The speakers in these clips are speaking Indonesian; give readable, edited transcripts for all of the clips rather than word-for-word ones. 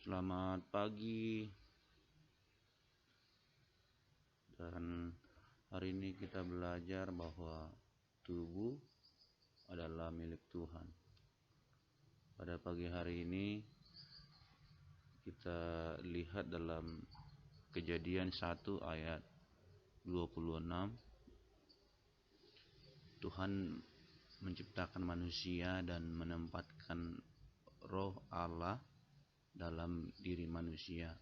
Selamat pagi, dan hari ini kita belajar bahwa tubuh adalah milik Tuhan. Pada pagi hari ini kita lihat dalam Kejadian 1 ayat 26, Tuhan menciptakan manusia dan menempatkan roh Allah dalam diri manusia.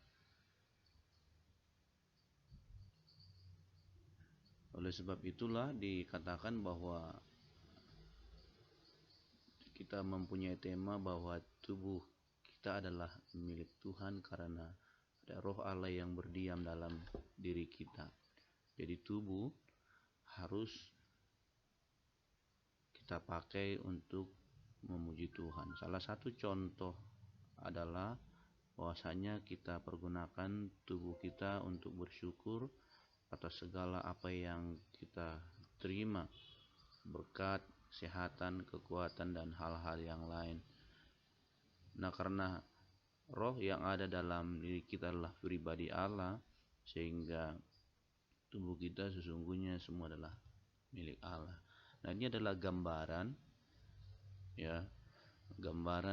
Oleh sebab itulah dikatakan bahwa kita mempunyai tema bahwa tubuh kita adalah milik Tuhan karena ada roh Allah yang berdiam dalam diri kita. Jadi tubuh harus kita pakai untuk memuji Tuhan. Salah satu contoh adalah bahwasanya kita pergunakan tubuh kita untuk bersyukur atas segala apa yang kita terima, berkat, kesehatan, kekuatan, dan hal-hal yang lain. Nah, karena roh yang ada dalam diri kita adalah pribadi Allah, sehingga tubuh kita sesungguhnya semua adalah milik Allah. Nah, ini adalah gambaran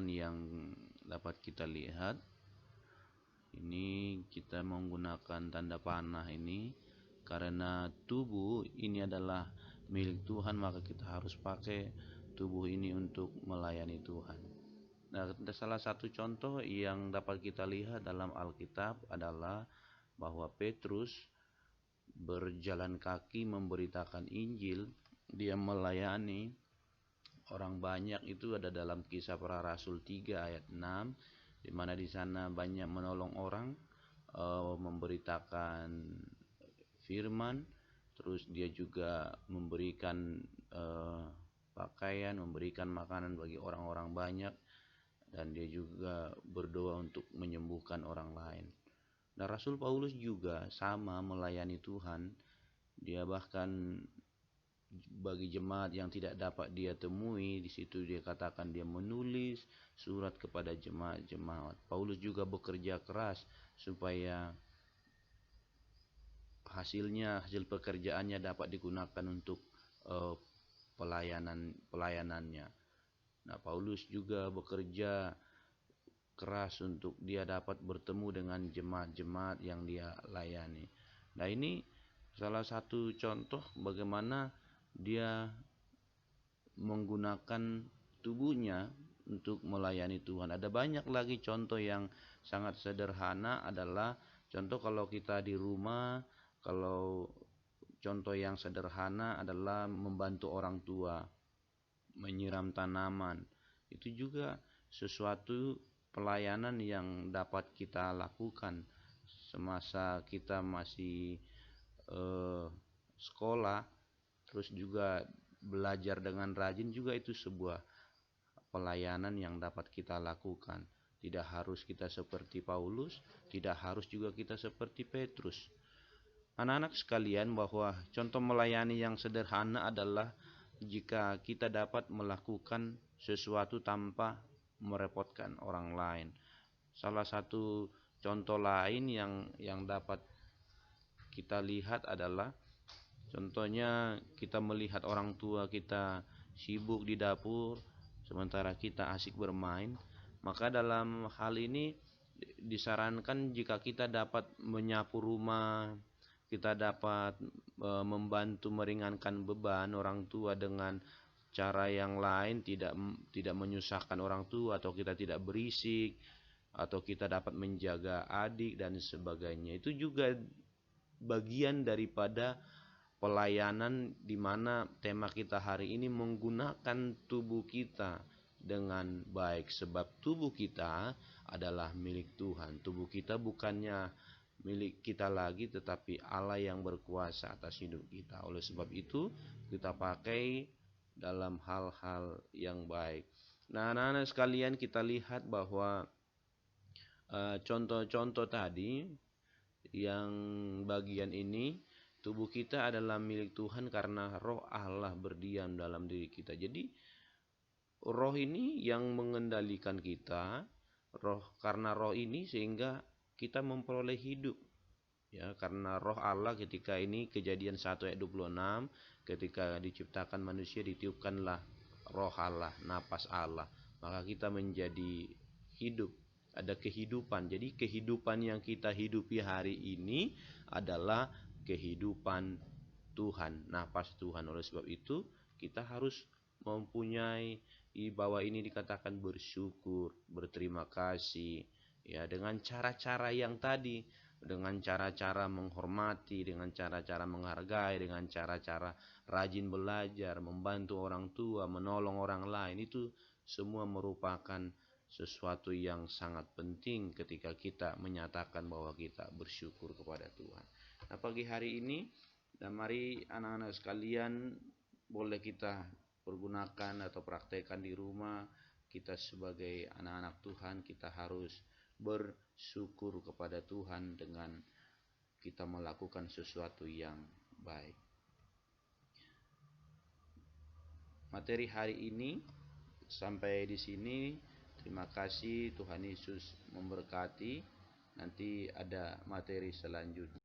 yang dapat kita lihat. Ini kita menggunakan tanda panah ini karena tubuh ini adalah milik Tuhan, maka kita harus pakai tubuh ini untuk melayani Tuhan. Nah, salah satu contoh yang dapat kita lihat dalam Alkitab adalah bahwa Petrus berjalan kaki memberitakan Injil. Dia melayani orang banyak. Itu ada dalam Kisah Para Rasul 3 ayat 6, di mana di sana banyak menolong orang, memberitakan firman, terus dia juga memberikan pakaian, memberikan makanan bagi orang-orang banyak, dan dia juga berdoa untuk menyembuhkan orang lain. Nah, Rasul Paulus juga sama melayani Tuhan. Dia bahkan bagi jemaat yang tidak dapat dia temui, di situ dia katakan dia menulis surat kepada jemaat-jemaat. Paulus juga bekerja keras supaya hasil pekerjaannya dapat digunakan untuk pelayanannya. Nah, Paulus juga bekerja keras untuk dia dapat bertemu dengan jemaat-jemaat yang dia layani. Nah, ini salah satu contoh bagaimana dia menggunakan tubuhnya untuk melayani Tuhan. Ada banyak lagi contoh yang sangat sederhana. Adalah contoh kalau kita di rumah, kalau contoh yang sederhana adalah membantu orang tua menyiram tanaman. Itu juga sesuatu pelayanan yang dapat kita lakukan semasa kita masih sekolah. Terus juga belajar dengan rajin juga itu sebuah pelayanan yang dapat kita lakukan. Tidak harus kita seperti Paulus, tidak harus juga kita seperti Petrus. Anak-anak sekalian, bahwa contoh melayani yang sederhana adalah jika kita dapat melakukan sesuatu tanpa merepotkan orang lain. Salah satu contoh lain yang dapat kita lihat adalah contohnya kita melihat orang tua kita sibuk di dapur sementara kita asik bermain. Maka dalam hal ini disarankan jika kita dapat menyapu rumah, kita dapat membantu meringankan beban orang tua dengan cara yang lain, tidak menyusahkan orang tua, atau kita tidak berisik, atau kita dapat menjaga adik dan sebagainya. Itu juga bagian daripada pelayanan, di mana tema kita hari ini menggunakan tubuh kita dengan baik, sebab tubuh kita adalah milik Tuhan. Tubuh kita bukannya milik kita lagi, tetapi Allah yang berkuasa atas hidup kita. Oleh sebab itu kita pakai dalam hal-hal yang baik. Nah, anak-anak sekalian, kita lihat bahwa contoh-contoh tadi yang bagian ini Tubuh kita adalah milik Tuhan karena roh Allah berdiam dalam diri kita. Jadi roh ini yang mengendalikan kita, karena roh ini sehingga kita memperoleh hidup. Ya, karena roh Allah ketika ini Kejadian 1 ayat 26, ketika diciptakan manusia ditiupkanlah roh Allah, napas Allah, maka kita menjadi hidup, ada kehidupan. Jadi kehidupan yang kita hidupi hari ini adalah kehidupan Tuhan, napas Tuhan. Oleh sebab itu kita harus mempunyai, di bawah ini dikatakan bersyukur, berterima kasih, ya, dengan cara-cara yang tadi, dengan cara-cara menghormati, dengan cara-cara menghargai, dengan cara-cara rajin belajar, membantu orang tua, menolong orang lain. Itu semua merupakan sesuatu yang sangat penting ketika kita menyatakan bahwa kita bersyukur kepada Tuhan. Nah, pagi hari ini, dan mari anak-anak sekalian, boleh kita pergunakan atau praktekkan di rumah. Kita sebagai anak-anak Tuhan, kita harus bersyukur kepada Tuhan dengan kita melakukan sesuatu yang baik. Materi hari ini sampai di sini. Terima kasih, Tuhan Yesus memberkati. Nanti ada materi selanjutnya.